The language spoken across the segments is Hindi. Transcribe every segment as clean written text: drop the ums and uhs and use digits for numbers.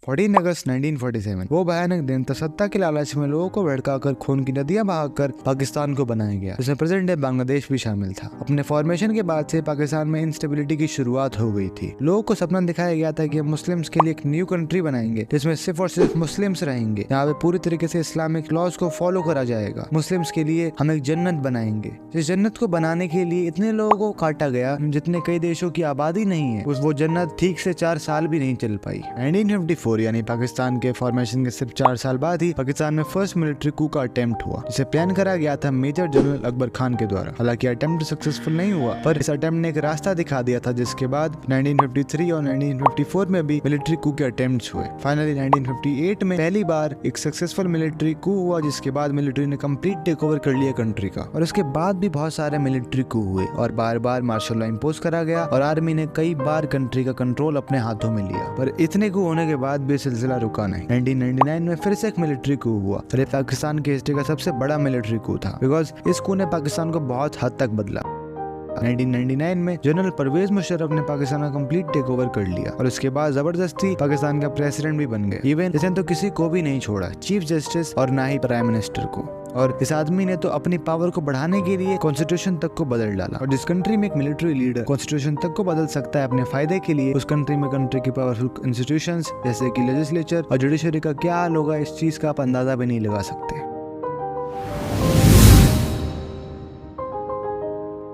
14 अगस्त 1947 वो भयानक दिन था। सत्ता के लालच में लोगों को भड़काकर खून की नदियां बहाकर पाकिस्तान को बनाया गया, जिसमें प्रेजेंट डे बांग्लादेश भी शामिल था। अपने फॉर्मेशन के बाद से पाकिस्तान में इंस्टेबिलिटी की शुरुआत हो गई थी। लोगों को सपना दिखाया गया था कि हम मुस्लिम्स के लिए एक न्यू कंट्री बनाएंगे जिसमें सिर्फ और सिर्फ मुस्लिम्स रहेंगे, यहाँ पे पूरी तरीके से इस्लामिक लॉज को फॉलो करा जाएगा। मुस्लिम्स के लिए हम एक जन्नत बनाएंगे। इस जन्नत को बनाने के लिए इतने लोगों को काटा गया जितने कई देशों की आबादी नहीं है। वो जन्नत ठीक से 4 साल भी नहीं चल पाई। 1954 यानी पाकिस्तान के फॉर्मेशन के सिर्फ 4 साल बाद ही पाकिस्तान में फर्स्ट मिलिट्री कू का अटेम्प्ट हुआ, जिसे प्लान करा गया था मेजर जनरल अकबर खान के द्वारा। हालांकि अटेम्प्ट सक्सेसफुल नहीं हुआ, पर इस अटेम्प्ट ने एक रास्ता दिखा दिया था, जिसके बाद 1953 और 1954 में भी मिलिट्री कू के अटेम्प्ट्स हुए। फाइनली 1958 में पहली बार एक सक्सेसफुल मिलिट्री कू हुआ, जिसके बाद मिलिट्री ने कंप्लीट टेक ओवर कर लिया कंट्री का। और उसके बाद भी बहुत सारे मिलिट्री कू हुए और बार बार मार्शल लॉ इम्पोज करा गया और आर्मी ने कई बार कंट्री का कंट्रोल अपने हाथों में लिया। पर इतने कू होने के बाद भी सिलसिला रुका नहीं। 1999 में फिर से एक मिलिट्री कू हुआ। फिर ये पाकिस्तान की हिस्ट्री का सबसे बड़ा मिलिट्री कू था, बिकॉज इस कू ने पाकिस्तान को बहुत हद तक बदला। 1999 में जनरल परवेज मुशर्रफ ने पाकिस्तान का कंप्लीट टेक ओवर कर लिया और उसके बाद जबरदस्ती पाकिस्तान का प्रेसिडेंट भी बन गए। इवन इसने तो किसी को भी नहीं छोड़ा, चीफ जस्टिस और ना ही प्राइम मिनिस्टर को। और इस आदमी ने तो अपनी पावर को बढ़ाने के लिए कॉन्स्टिट्यूशन तक को बदल डाला। और जिस कंट्री में एक मिलिट्री लीडर कॉन्स्टिट्यूशन तक को बदल सकता है अपने फायदे के लिए, उस कंट्री में कंट्री की पावरफुल इंस्टीट्यूशंस जैसे कि लेजिस्लेचर और जुडिशरी का क्या हाल होगा, इस चीज का आप अंदाजा भी नहीं लगा सकते।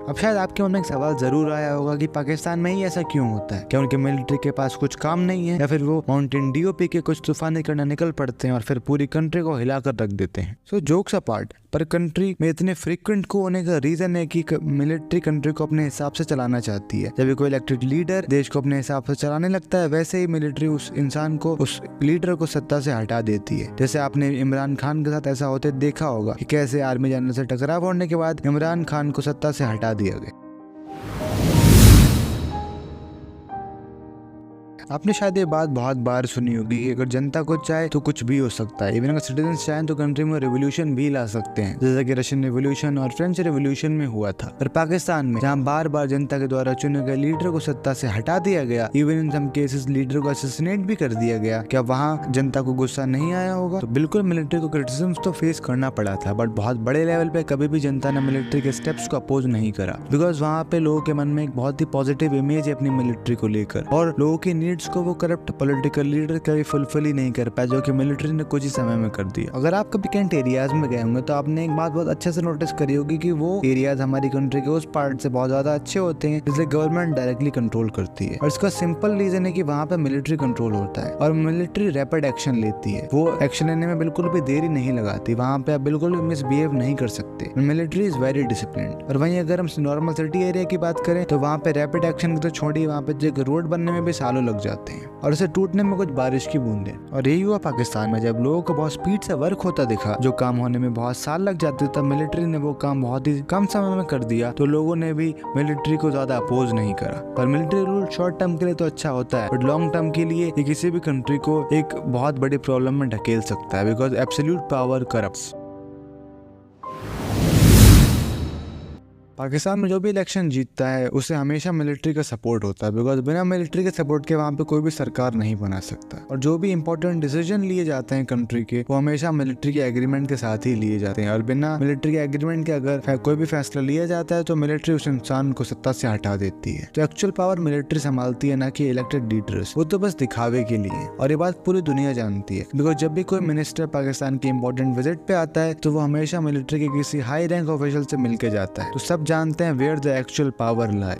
अब शायद आपके मन में एक सवाल जरूर आया होगा कि पाकिस्तान में ही ऐसा क्यों होता है? क्या उनके मिलिट्री के पास कुछ काम नहीं है, या फिर वो माउंटेन ड्यू पी के कुछ तूफानी करना निकल पड़ते हैं और फिर पूरी कंट्री को हिलाकर रख देते हैं? सो जोक्स अपार्ट, पर कंट्री में इतने फ्रीक्वेंट को होने का रीजन है कि मिलिट्री कंट्री को अपने हिसाब से चलाना चाहती है। जब भी कोई इलेक्टेड लीडर देश को अपने हिसाब से चलाने लगता है, वैसे ही मिलिट्री उस इंसान को, उस लीडर को सत्ता से हटा देती है। जैसे आपने इमरान खान के साथ ऐसा होते देखा होगा कि कैसे आर्मी जनरल से टकराव होने के बाद इमरान खान को सत्ता से हटा दिया गया। आपने शायद ये बात बहुत बार सुनी होगी कि अगर जनता को चाहे तो कुछ भी हो सकता है। इवन अगर सिटीजन्स चाहें तो कंट्री में रेवोल्यूशन भी ला सकते हैं, जैसा कि रशियन रेवोल्यूशन और फ्रेंच रेवोल्यूशन में हुआ था। पर पाकिस्तान में जहां बार बार जनता के द्वारा चुने गए लीडर को सत्ता से हटा दिया गया, even in some cases leader को असैसिनेट भी कर दिया गया, क्या वहाँ जनता को गुस्सा नहीं आया होगा? तो बिल्कुल मिलिट्री को क्रिटिसिज्म तो फेस करना पड़ा था, बट बहुत बड़े लेवल पे कभी भी जनता ने मिलिट्री के स्टेप्स को अपोज नहीं करा, बिकॉज वहाँ पे लोगों के मन में एक बहुत ही पॉजिटिव इमेज है अपनी मिलिट्री को लेकर, और लोगों की नीड्स को वो करप्ट पॉलिटिकल लीडर कभी फुलफिल ही नहीं कर पाया, जो कि मिलिट्री ने कुछ ही समय में कर दिया। अगर आप कभी कैंट एरियाज में गए होंगे तो आपने एक बात बहुत अच्छे से नोटिस करी होगी कि वो एरियाज हमारी कंट्री के उस पार्ट से बहुत ज्यादा अच्छे होते हैं जिसे गवर्नमेंट डायरेक्टली कंट्रोल करती है। और इसका सिंपल रीजन है कि वहाँ पे मिलिट्री कंट्रोल होता है और मिलिट्री रैपिड एक्शन लेती है। वो एक्शन लेने में बिल्कुल भी देरी नहीं लगाती। वहाँ पे आप बिल्कुल भी मिसबिहेव नहीं कर सकते। Military is very disciplined. और वहीं अगर हम नॉर्मल सिटी एरिया की बात करें तो वहाँ पे रैपिड एक्शन तो छोड़िए, वहाँ पे रोड बनने में भी सालों लग जाते हैं और उसे टूटने में कुछ बारिश की बूंदें। और यही हुआ पाकिस्तान में। जब लोगों को बहुत स्पीड से वर्क होता दिखा, जो काम होने में बहुत साल लग जाते, तब मिलिट्री ने वो काम बहुत ही कम समय में कर दिया, तो लोगों ने भी मिलिट्री को ज्यादा अपोज नहीं करा। पर मिलिट्री रूल शॉर्ट टर्म के लिए तो अच्छा होता है, बट लॉन्ग टर्म के लिए ये किसी भी कंट्री को एक बहुत बड़ी प्रॉब्लम में ढकेल सकता है, because absolute power corrupts. Pakistan में जो भी इलेक्शन जीतता है उसे हमेशा मिलिट्री का सपोर्ट होता है, बिकॉज बिना मिलिट्री के सपोर्ट के वहाँ पे कोई भी सरकार नहीं बना सकता। और जो भी इंपॉर्टेंट डिसीजन लिए जाते हैं कंट्री के, वो हमेशा मिलिट्री के एग्रीमेंट के साथ ही लिए जाते हैं। और बिना मिलिट्री के एग्रीमेंट के अगर कोई भी फैसला लिया जाता है तो मिलिट्री उस इंसान को सत्ता से हटा देती है। तो एक्चुअल पावर मिलिट्री संभालती है, ना कि इलेक्टेड लीडर्स। वो तो बस दिखावे के लिए, और ये बात पूरी दुनिया जानती है, बिकॉज जब भी कोई मिनिस्टर पाकिस्तान के इंपॉर्टेंट विजिट पे आता है तो वो हमेशा मिलिट्री के किसी हाई रैंक ऑफिशियल से मिलके जाता है। तो सब जानते हैं where the actual power lie.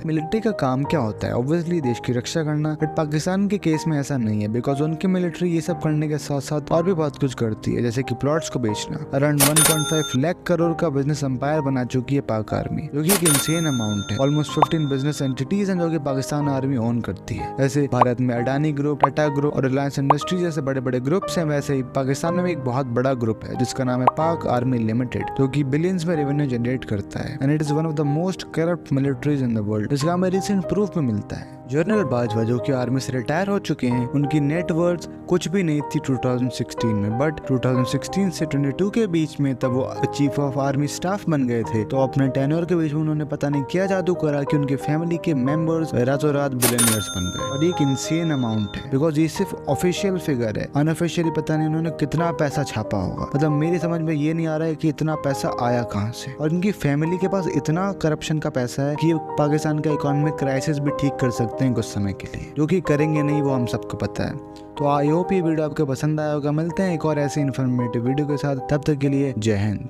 Military का काम क्या होता है? ऑब्वियसली देश की रक्षा करना, बट पाकिस्तान के केस में ऐसा नहीं है, बिकॉज उनकी मिलिट्री ये सब करने के साथ साथ और भी बहुत कुछ करती है, जैसे कि प्लॉट्स को बेचना। अराउंड 1.5 लाख करोड़ का बिजनेस एम्पायर बना चुकी है पाक आर्मी, जो कि एक इंसेन अमाउंट है। ऑलमोस्ट 15 बिजनेस एंटिटीज हैं जो कि पाकिस्तान आर्मी ओन करती है। जैसे भारत में अडानी ग्रुप, टाटा ग्रुप और रिलायंस इंडस्ट्रीज जैसे बड़े बड़े ग्रुप्स हैं, वैसे ही पाकिस्तान में भी एक बहुत बड़ा ग्रुप है जिसका नाम है पाक आर्मी लिमिटेड, जो कि बिलियंस में रेवेन्यू जनरेट करता है। And it is one of the most corrupt militaries in the world, जिसका हमें रिसेंट प्रूफ में मिलता है। जनरल बाजवा जो कि आर्मी से रिटायर हो चुके हैं, उनकी नेटवर्थ कुछ भी नहीं थी 2016 में, बट 2016 से 22 के बीच में तब वो चीफ ऑफ आर्मी स्टाफ बन गए थे। तो अपने टेन्योर के बीच में उन्होंने पता नहीं क्या जादू करा कि उनके फैमिली के मेंबर्स रातों रात बिलियनियर्स बन गए। और एक इंसेन अमाउंट है, बिकॉज ये सिर्फ ऑफिशियल फिगर है, अनऑफिशियली पता नहीं उन्होंने कितना पैसा छापा होगा। मतलब मेरी समझ में ये नहीं आ रहा है कि इतना पैसा आया कहाँ से। और इनकी फैमिली के पास इतना करप्शन का पैसा है कि ये पाकिस्तान का इकोनॉमिक क्राइसिस भी ठीक कर सकते हैं कुछ समय के लिए, जो कि करेंगे नहीं वो हम सबको पता है। तो आई होप ये वीडियो आपको पसंद आया होगा। मिलते हैं एक और ऐसे इन्फॉर्मेटिव वीडियो के साथ, तब तक के लिए जय हिंद।